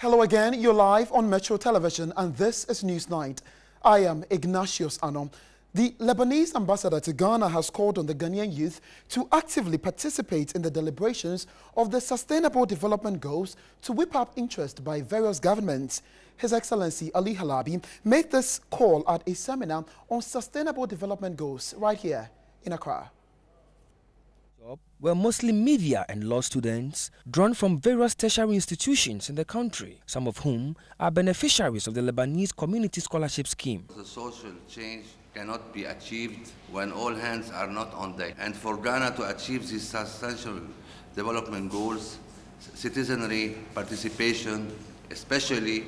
Hello again, you're live on Metro Television and this is Newsnight. I am Ignatius Anom. The Lebanese ambassador to Ghana has called on the Ghanaian youth to actively participate in the deliberations of the Sustainable Development Goals to whip up interest by various governments. His Excellency Ali Halabi made this call at a seminar on Sustainable Development Goals right here in Accra. Were mostly media and law students drawn from various tertiary institutions in the country, some of whom are beneficiaries of the Lebanese Community Scholarship Scheme. The social change cannot be achieved when all hands are not on deck. And for Ghana to achieve these substantial development goals, citizenry participation, especially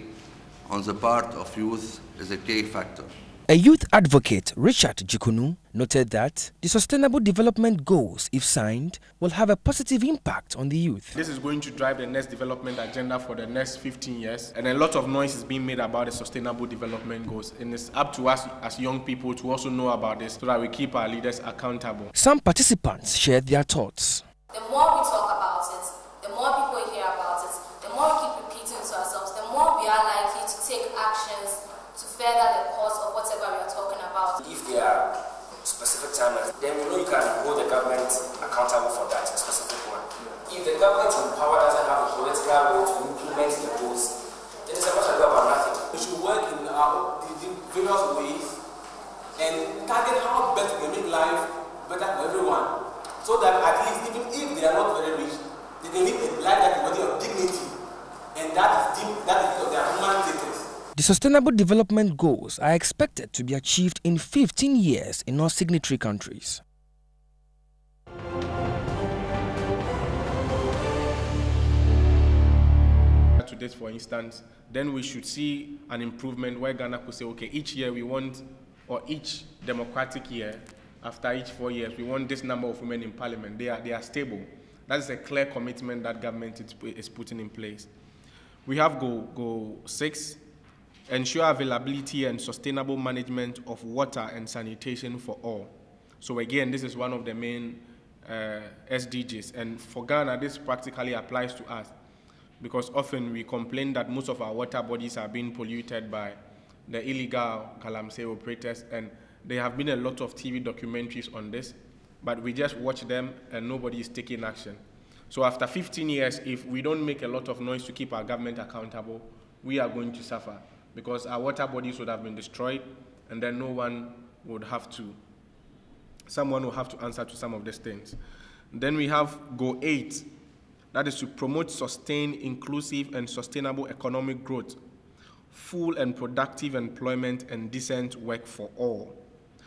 on the part of youth, is a key factor. A youth advocate, Richard Jikunu, noted that the Sustainable Development Goals, if signed, will have a positive impact on the youth. This is going to drive the next development agenda for the next 15 years, and a lot of noise is being made about the Sustainable Development Goals, and it's up to us as young people to also know about this so that we keep our leaders accountable. Some participants shared their thoughts. The more we talk about it, the more people hear about it, the more we keep repeating to ourselves, the more we are likely to take actions to further the cause of whatever we are talking about. If there are specific timelines, then we know you can hold the government accountable for that specific one. If the government in power doesn't have a political will to implement the goals, then it's a matter about nothing. We should work in the various ways and target how best we can make life better for everyone, so that at least even if they are not very rich, they can live a life that is worthy of dignity, and that is of their human status. The Sustainable Development Goals are expected to be achieved in 15 years in all signatory countries. To this, for instance, then we should see an improvement where Ghana could say, okay, each year we want, or each democratic year, after each 4 years, we want this number of women in parliament. They are stable. That is a clear commitment that government is putting in place. We have goal 6. Ensure availability and sustainable management of water and sanitation for all. So again, this is one of the main SDGs. And for Ghana, this practically applies to us because often we complain that most of our water bodies are being polluted by the illegal galamsey operators, and there have been a lot of TV documentaries on this, but we just watch them and nobody is taking action. So after 15 years, if we don't make a lot of noise to keep our government accountable, we are going to suffer, because our water bodies would have been destroyed, and then someone will have to answer to some of these things. Then we have goal 8, that is to promote sustained, inclusive, and sustainable economic growth, full and productive employment, and decent work for all.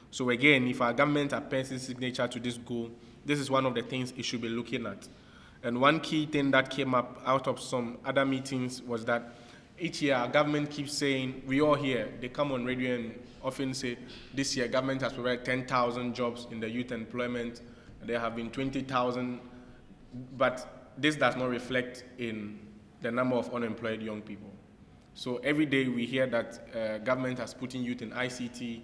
So again, if our government appends its signature to this goal, this is one of the things it should be looking at. And one key thing that came up out of some other meetings was that each year, our government keeps saying, we all hear, they come on radio and often say, this year, government has provided 10,000 jobs in the youth employment. There have been 20,000, but this does not reflect in the number of unemployed young people. So every day we hear that government has put in youth in ICT,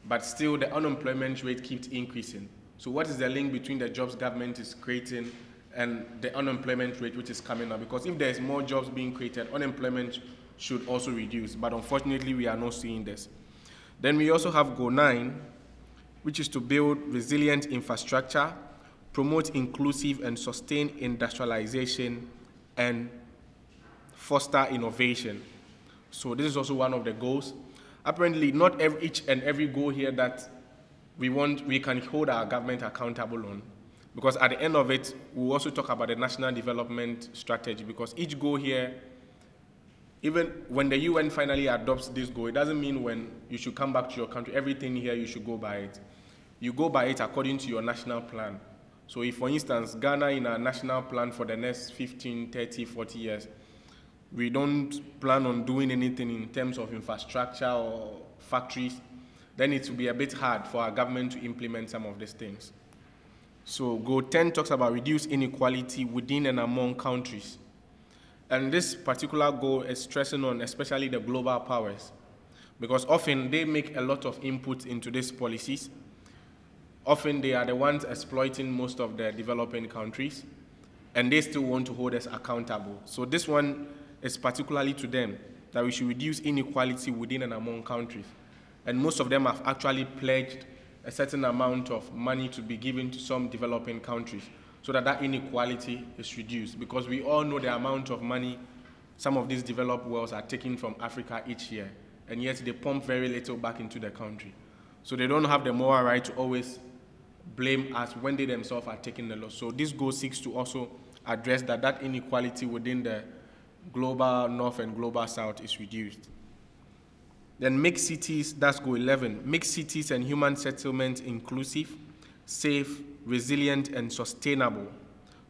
but still the unemployment rate keeps increasing. So what is the link between the jobs government is creating and the unemployment rate which is coming up? Because if there's more jobs being created, unemployment should also reduce, but unfortunately we are not seeing this. Then we also have goal 9, which is to build resilient infrastructure, promote inclusive and sustained industrialization, and foster innovation. So this is also one of the goals. Apparently not each and every goal here that we can hold our government accountable on, because at the end of it, we'll also talk about the national development strategy, because each goal here, even when the UN finally adopts this goal, it doesn't mean when you should come back to your country, everything here you should go by it. You go by it according to your national plan. So if, for instance, Ghana in our national plan for the next 15, 30, 40 years, we don't plan on doing anything in terms of infrastructure or factories, then it will be a bit hard for our government to implement some of these things. So goal 10 talks about reduce inequality within and among countries. And this particular goal is stressing on especially the global powers, because often they make a lot of input into these policies. Often they are the ones exploiting most of the developing countries, and they still want to hold us accountable. So this one is particularly to them, that we should reduce inequality within and among countries. And most of them have actually pledged a certain amount of money to be given to some developing countries so that that inequality is reduced. Because we all know the amount of money some of these developed worlds are taking from Africa each year, and yet they pump very little back into the country. So they don't have the moral right to always blame us when they themselves are taking the loss. So this goal seeks to also address that inequality within the global north and global south is reduced. Then make cities, that's goal 11, make cities and human settlement inclusive, safe, resilient, and sustainable.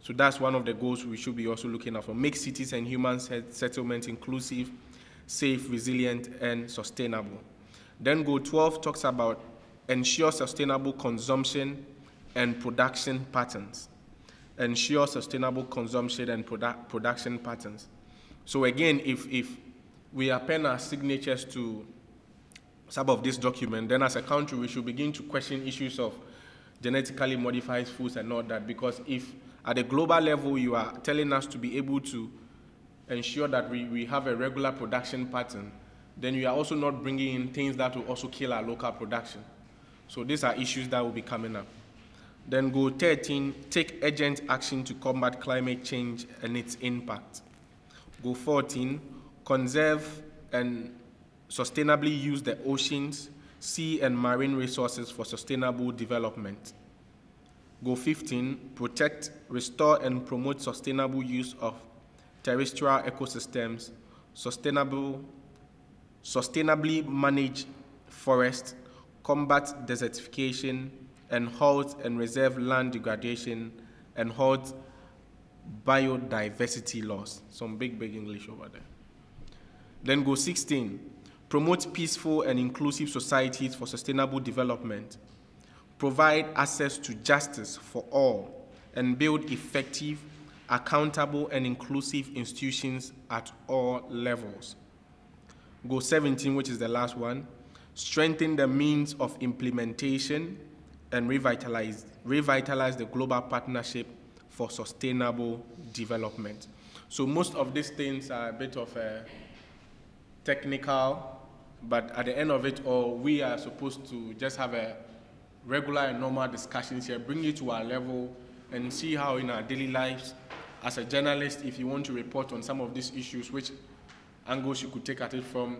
So that's one of the goals we should be also looking at for. Make cities and human settlement inclusive, safe, resilient, and sustainable. Then goal 12 talks about ensure sustainable consumption and production patterns. Ensure sustainable consumption and production patterns. So again, if we append our signatures to some of this document, then as a country we should begin to question issues of genetically modified foods and all that, because if at a global level you are telling us to be able to ensure that we have a regular production pattern, then you are also not bringing in things that will also kill our local production. So these are issues that will be coming up. Then goal 13, take urgent action to combat climate change and its impact. Goal 14, conserve and sustainably use the oceans, sea and marine resources for sustainable development. Goal 15, protect, restore and promote sustainable use of terrestrial ecosystems, sustainably manage forests, combat desertification, and halt and reserve land degradation, and halt biodiversity loss. Some big English over there. Then goal 16, promote peaceful and inclusive societies for sustainable development, provide access to justice for all, and build effective, accountable, and inclusive institutions at all levels. Goal 17, which is the last one, strengthen the means of implementation and revitalize the global partnership for sustainable development. So most of these things are a bit of a technical, but at the end of it all, we are supposed to just have a regular and normal discussions here, bring it to our level and see how in our daily lives, as a journalist, if you want to report on some of these issues, which angles you could take at it from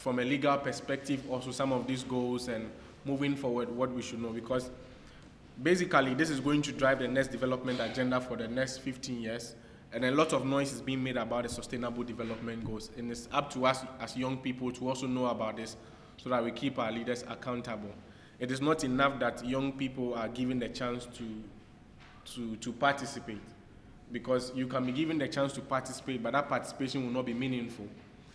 a legal perspective, also some of these goals, and moving forward what we should know, because basically this is going to drive the next development agenda for the next 15 years, and a lot of noise is being made about the sustainable development goals, and it's up to us as young people to also know about this so that we keep our leaders accountable. It is not enough that young people are given the chance to participate, because you can be given the chance to participate, but that participation will not be meaningful